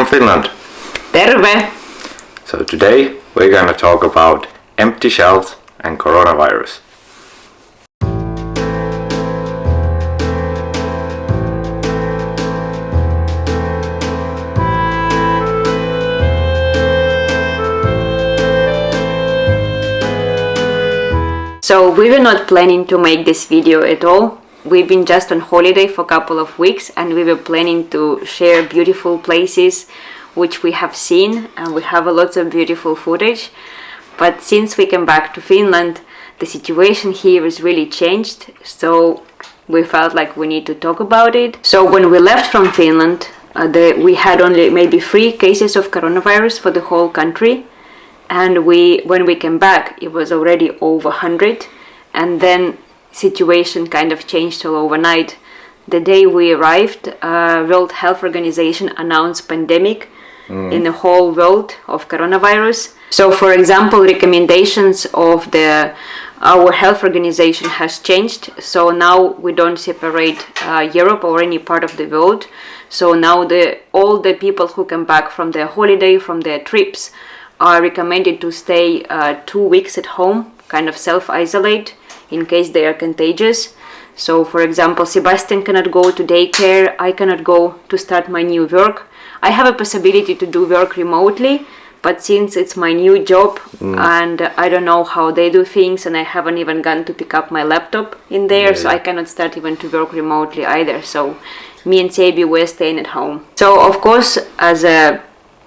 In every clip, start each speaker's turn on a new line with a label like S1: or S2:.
S1: from Finland.
S2: Terve!
S1: So today we're gonna talk about empty shelves and coronavirus.
S2: So we were not planning to make this video at all. We've been just on holiday for a couple of weeks and we were planning to share beautiful places which we have seen, and we have a lot of beautiful footage. But since we came back to Finland, the situation here is really changed, so we felt like we need to talk about it. So when we left from Finland, we had only maybe 3 cases of coronavirus for the whole country. And when we came back, it was already over 100, and then situation kind of changed all overnight. The day we arrived, World Health Organization announced pandemic in the whole world of coronavirus. So, for example, recommendations of our health organization has changed. So now we don't separate Europe or any part of the world. So now all the people who come back from their holiday, from their trips, are recommended to stay 2 weeks at home, kind of self-isolate in case they are contagious. So, for example, Sebastian cannot go to daycare, I cannot go to start my new work. I have a possibility to do work remotely, but since it's my new job and I don't know how they do things, and I haven't even gone to pick up my laptop in there, so I cannot start even to work remotely either. So me and Sebi were staying at home. So, of course, as a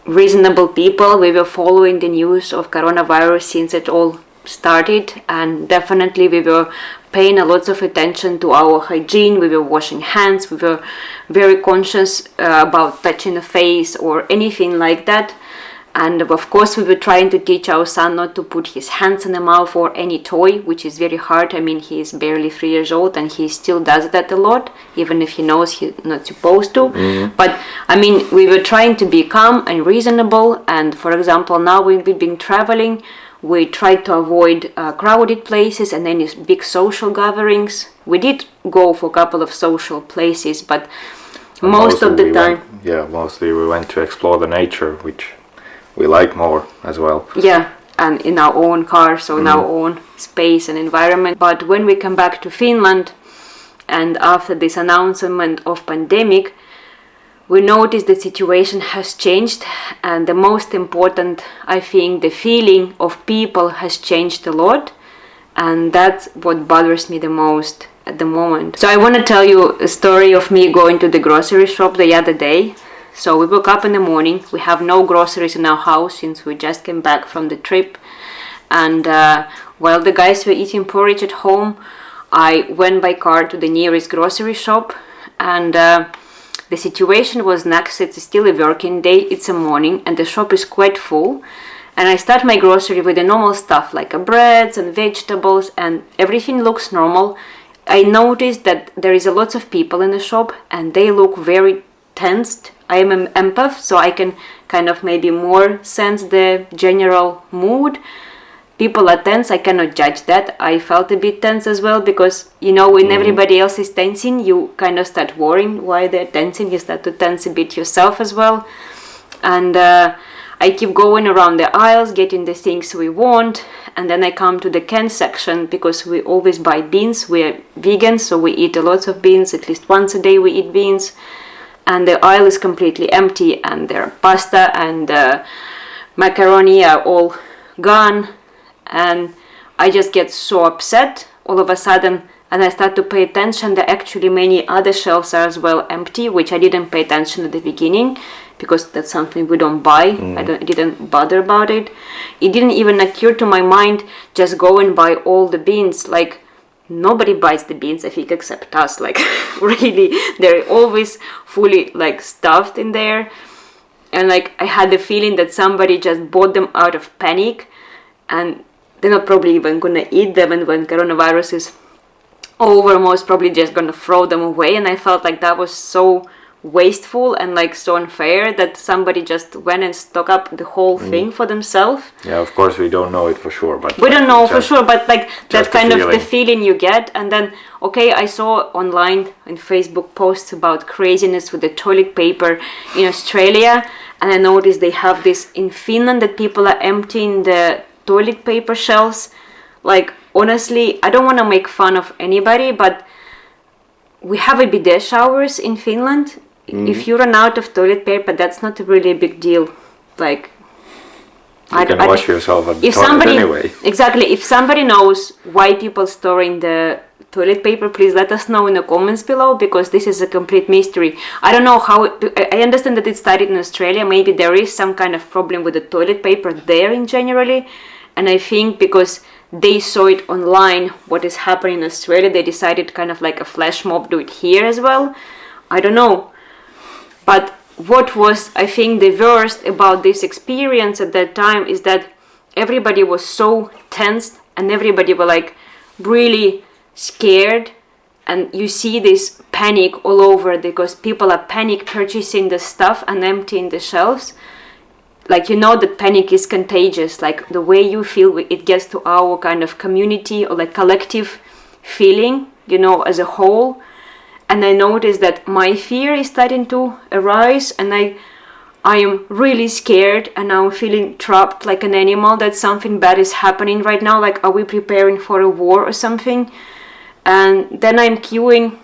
S2: reasonable people, we were following the news of coronavirus since it all started, and definitely we were paying a lot of attention to our hygiene. We were washing hands, we were very conscious about touching the face or anything like that. And of course we were trying to teach our son not to put his hands in the mouth or any toy, which is very hard. I mean, he is barely 3 years old and he still does that a lot, even if he knows he's not supposed to. But I mean, we were trying to be calm and reasonable. And for example, now we've been traveling, we tried to avoid crowded places and any big social gatherings. We did go for a couple of social places, but most of the time...
S1: mostly we went to explore the nature, which we like more as well.
S2: Yeah, and in our own car, so in our own space and environment. But when we come back to Finland, and after this announcement of pandemic, we noticed the situation has changed, and the most important, I think, the feeling of people has changed a lot, and that's what bothers me the most at the moment. So I want to tell you a story of me going to the grocery shop the other day. So we woke up in the morning, we have no groceries in our house since we just came back from the trip, and while the guys were eating porridge at home, I went by car to the nearest grocery shop, and the situation was next. It's still a working day, it's a morning, and the shop is quite full. And I start my grocery with the normal stuff like breads and vegetables, and everything looks normal. I noticed that there is a lot of people in the shop and they look very tensed. I am an empath, so I can kind of maybe more sense the general mood. People are tense, I cannot judge that. I felt a bit tense as well because, you know, when everybody else is tensing, you kind of start worrying why they're tensing. You start to tense a bit yourself as well. And I keep going around the aisles, getting the things we want. And then I come to the can section because we always buy beans. We're vegans, so we eat a lot of beans. At least once a day we eat beans. And the aisle is completely empty, and their pasta and macaroni are all gone. And I just get so upset all of a sudden, and I start to pay attention that actually many other shelves are as well empty, which I didn't pay attention at the beginning because that's something we don't buy. I didn't bother about it. It didn't even occur to my mind just go and buy all the beans. Like, nobody buys the beans, I think, except us. Like, really, they're always fully like stuffed in there. And like, I had the feeling that somebody just bought them out of panic, and they're not probably even gonna eat them, and when coronavirus is over, most probably just gonna throw them away. And I felt like that was so wasteful and like so unfair that somebody just went and stocked up the whole thing for themselves.
S1: Yeah, of course we don't know it for sure, but
S2: we don't know for sure, but like that kind of the feeling you get. And then okay, I saw online in Facebook posts about craziness with the toilet paper in Australia, And I noticed they have this in Finland, that people are emptying the toilet paper shelves. Like, honestly, I don't want to make fun of anybody, but we have a bidet showers in Finland. If you run out of toilet paper, that's not really a big deal. Like,
S1: you can wash yourself at the toilet anyway.
S2: Exactly. If somebody knows why people store in the toilet paper, please let us know in the comments below, because this is a complete mystery. I don't know how. I understand that it started in Australia. Maybe there is some kind of problem with the toilet paper there in generally, and I think because they saw it online what is happening in Australia, they decided kind of like a flash mob do it here as well. I don't know, but what was, I think, the worst about this experience at that time is that everybody was so tensed and everybody were like really scared, and you see this panic all over because people are panic purchasing the stuff and emptying the shelves. Like, you know that panic is contagious, like the way you feel, it gets to our kind of community or like collective feeling, you know, as a whole. And I noticed that my fear is starting to arise, and I am really scared, and I'm feeling trapped like an animal, that something bad is happening right now. Like, are we preparing for a war or something? And then I'm queuing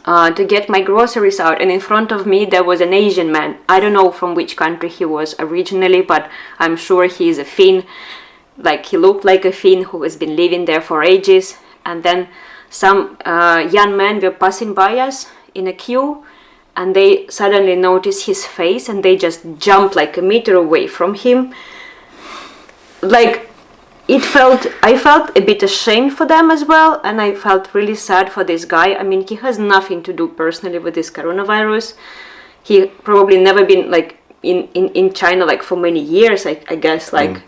S2: to get my groceries out, and in front of me there was an Asian man. I don't know from which country he was originally, but I'm sure he's a Finn. Like, he looked like a Finn who has been living there for ages. And then some young men were passing by us in a queue, and they suddenly noticed his face and they just jumped like a meter away from him. Like, I felt a bit ashamed for them as well, and I felt really sad for this guy. I mean, he has nothing to do personally with this coronavirus. He probably never been like in China like for many years, I guess. Like,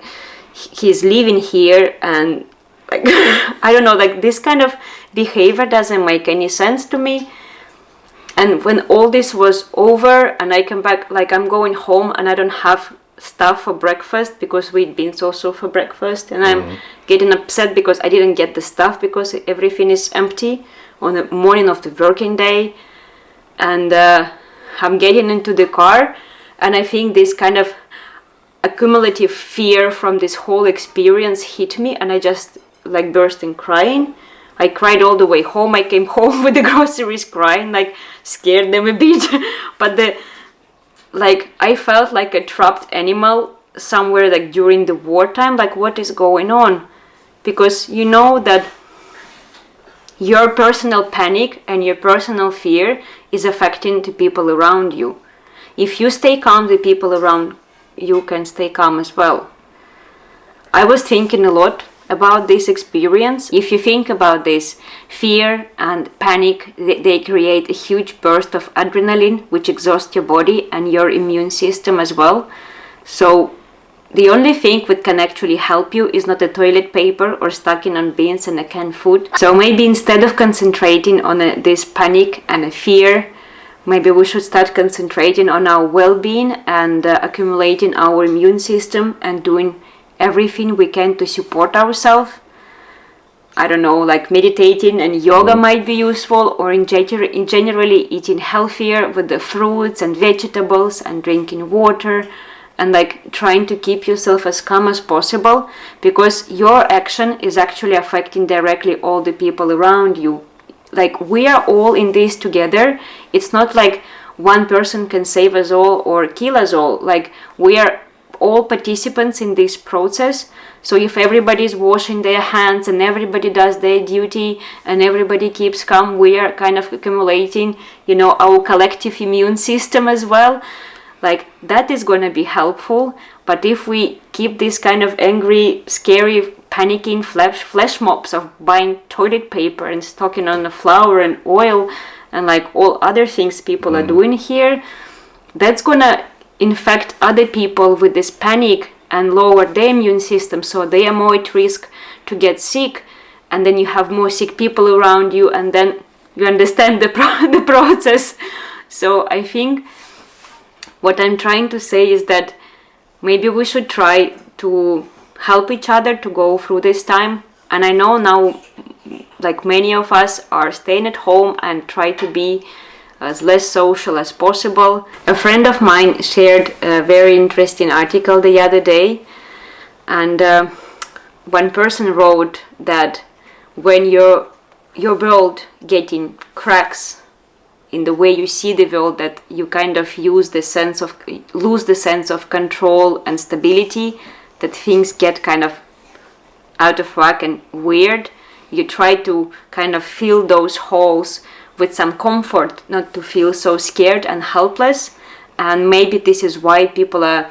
S2: he's living here, and like I don't know, like this kind of behavior doesn't make any sense to me. And when all this was over and I come back, like I'm going home and I don't have stuff for breakfast because we'd been so for breakfast, and I'm getting upset because I didn't get the stuff because everything is empty on the morning of the working day. And I'm getting into the car, and I think this kind of accumulative fear from this whole experience hit me, and I just like burst in crying. I cried all the way home. I came home with the groceries crying, like scared them a bit. But I felt like a trapped animal somewhere, like during the wartime. Like, what is going on? Because you know that your personal panic and your personal fear is affecting the people around you. If you stay calm, the people around you can stay calm as well. I was thinking a lot about this experience. If you think about this, fear and panic, they create a huge burst of adrenaline, which exhausts your body and your immune system as well. So the only thing that can actually help you is not the toilet paper or stocking on beans and a canned food. So maybe instead of concentrating on this panic and a fear, maybe we should start concentrating on our well-being and accumulating our immune system and doing everything we can to support ourselves. I don't know, like meditating and yoga might be useful, or in generally eating healthier with the fruits and vegetables and drinking water, and like trying to keep yourself as calm as possible, because your action is actually affecting directly all the people around you. Like, we are all in this together. It's not like one person can save us all or kill us all. Like, we are all participants in this process. So if everybody is washing their hands and everybody does their duty and everybody keeps calm, we are kind of accumulating, you know, our collective immune system as well. Like, that is going to be helpful. But if we keep this kind of angry, scary, panicking flash mobs of buying toilet paper and stocking on the flour and oil and like all other things people are doing here, that's going to infect other people with this panic and lower their immune system, so they are more at risk to get sick, and then you have more sick people around you, and then you understand the process. So I think what I'm trying to say is that maybe we should try to help each other to go through this time. And I know now, like, many of us are staying at home and try to be as less social as possible. A friend of mine shared a very interesting article the other day, and one person wrote that when your world getting cracks in the way you see the world, that you kind of lose the sense of control and stability, that things get kind of out of whack and weird. You try to kind of fill those holes with some comfort, not to feel so scared and helpless. And maybe this is why people are,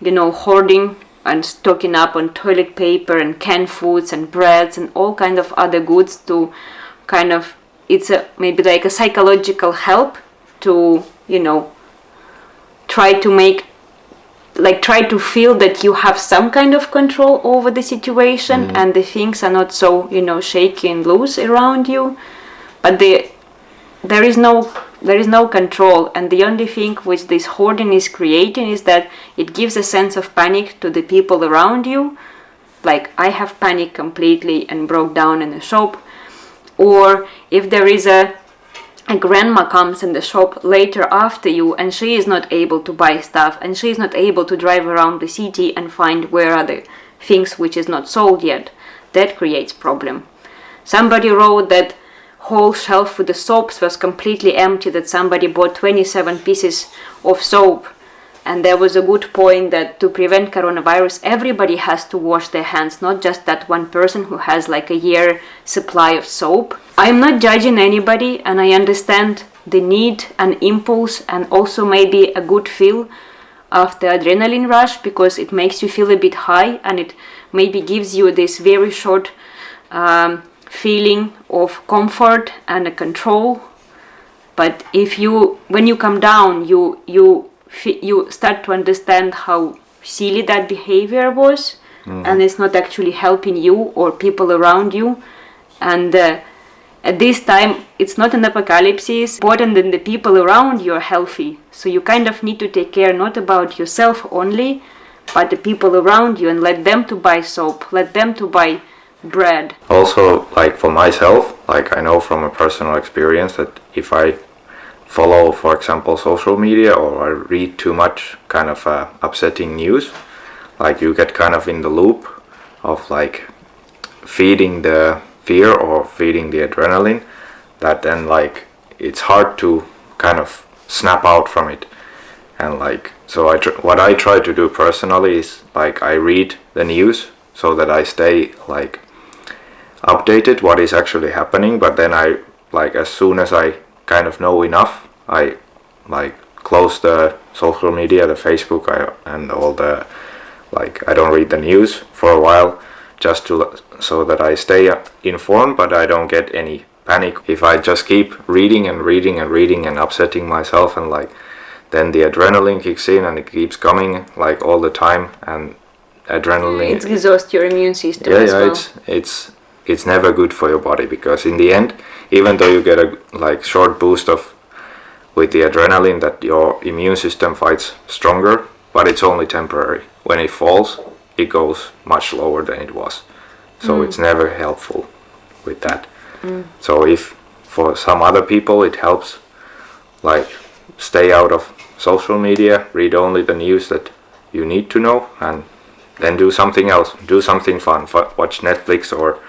S2: hoarding and stocking up on toilet paper and canned foods and breads and all kind of other goods to kind of, it's maybe like a psychological help to, try to feel that you have some kind of control over the situation, and the things are not so, shaky and loose around you. But there is no control, and the only thing which this hoarding is creating is that it gives a sense of panic to the people around you. Like, I have panicked completely and broke down in a shop. Or if there is a grandma comes in the shop later after you, and she is not able to buy stuff, and she is not able to drive around the city and find where are the things which is not sold yet, that creates problem. Somebody wrote that whole shelf with the soaps was completely empty, that somebody bought 27 pieces of soap. And there was a good point that to prevent coronavirus, everybody has to wash their hands, not just that one person who has like a year supply of soap. I'm not judging anybody, and I understand the need and impulse, and also maybe a good feel after adrenaline rush, because it makes you feel a bit high, and it maybe gives you this very short feeling of comfort and a control. But when you come down, you start to understand how silly that behavior was, and it's not actually helping you or people around you. And at this time, it's not an apocalypse. It's important that the people around you are healthy. So you kind of need to take care not about yourself only, but the people around you, and let them to buy soap, let them to buy bread.
S1: Also, like for myself, like I know from a personal experience that if I follow, for example, social media, or I read too much kind of upsetting news, like you get kind of in the loop of like feeding the fear or feeding the adrenaline, that then like it's hard to kind of snap out from it. And like, so what I try to do personally is like I read the news so that I stay like updated what is actually happening, but then I like, as soon as I kind of know enough, I like close the social media, the Facebook, and all the, like I don't read the news for a while, just so that I stay informed, but I don't get any panic. If I just keep reading and reading and reading and upsetting myself, and like then the adrenaline kicks in and it keeps coming like all the time, and adrenaline,
S2: it exhausts your immune system
S1: yeah,
S2: as well.
S1: It's never good for your body, because in the end, even though you get a like short boost with the adrenaline, that your immune system fights stronger, but it's only temporary. When it falls, it goes much lower than it was. So it's never helpful with that. So if for some other people it helps, like stay out of social media, read only the news that you need to know, and then do something else, do something fun, watch Netflix, or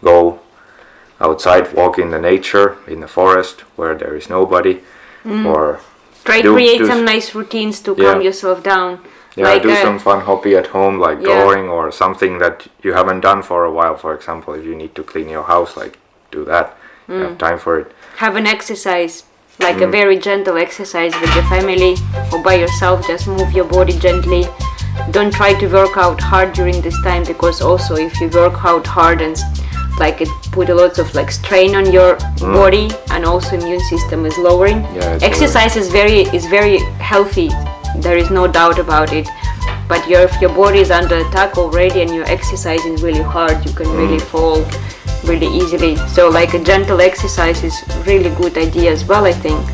S1: go outside, walk in the nature, in the forest where there is nobody, or
S2: try to create some nice routines to calm yourself down.
S1: Yeah,
S2: like
S1: do some fun hobby at home, like drawing, or something that you haven't done for a while. For example, if you need to clean your house, like do that. You have time for it.
S2: Have an exercise, like a very gentle exercise with your family or by yourself. Just move your body gently. Don't try to work out hard during this time, because also if you work out hard, and like it put a lot of like strain on your body, and also immune system is lowering. Exercise is very healthy. There is no doubt about it. But if your body is under attack already and you're exercising really hard, you can really fall really easily. So like a gentle exercise is really good idea as well, I think.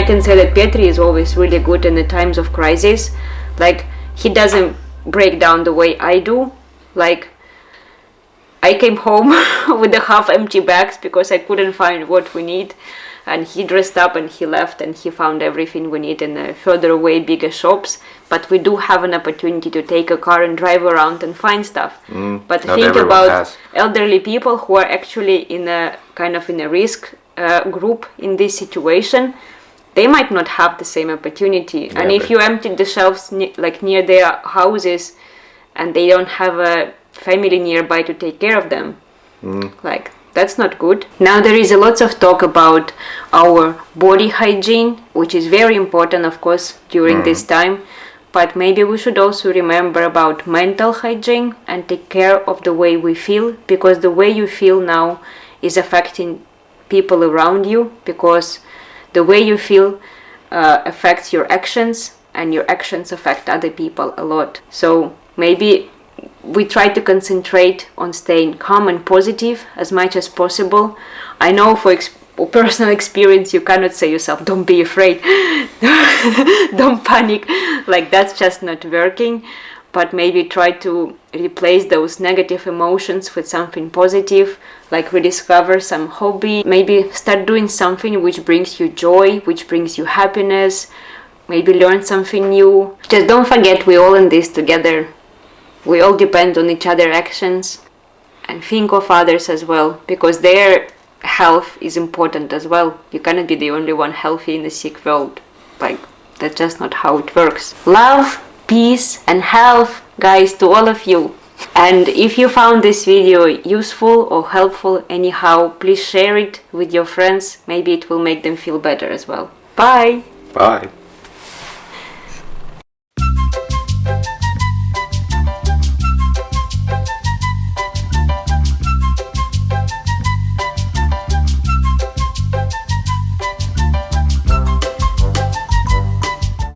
S2: can say that Petri is always really good in the times of crisis. Like, he doesn't break down the way I do. Like, I came home with the half empty bags because I couldn't find what we need, and he dressed up and he left and he found everything we need in further away bigger shops. But we do have an opportunity to take a car and drive around and find stuff. But think about elderly people who are actually in a kind of in a risk group in this situation. They might not have the same opportunity. And if you empty the shelves like near their houses and they don't have a family nearby to take care of them, like, that's not good. Now there is a lot of talk about our body hygiene, which is very important, of course, during this time. But maybe we should also remember about mental hygiene and take care of the way we feel, because the way you feel now is affecting people around you, because the way you feel affects your actions, and your actions affect other people a lot. So maybe we try to concentrate on staying calm and positive as much as possible. I know for personal experience you cannot say yourself, don't be afraid, don't panic, like that's just not working. But maybe try to replace those negative emotions with something positive, like rediscover some hobby, maybe start doing something which brings you joy, which brings you happiness, maybe learn something new. Just don't forget, we're all in this together. We all depend on each other's actions, and think of others as well, because their health is important as well. You cannot be the only one healthy in a sick world. Like, that's just not how it works. Love, peace and health, guys, to all of you. And if you found this video useful or helpful anyhow, please share it with your friends. Maybe it will make them feel better as well. Bye!
S1: Bye!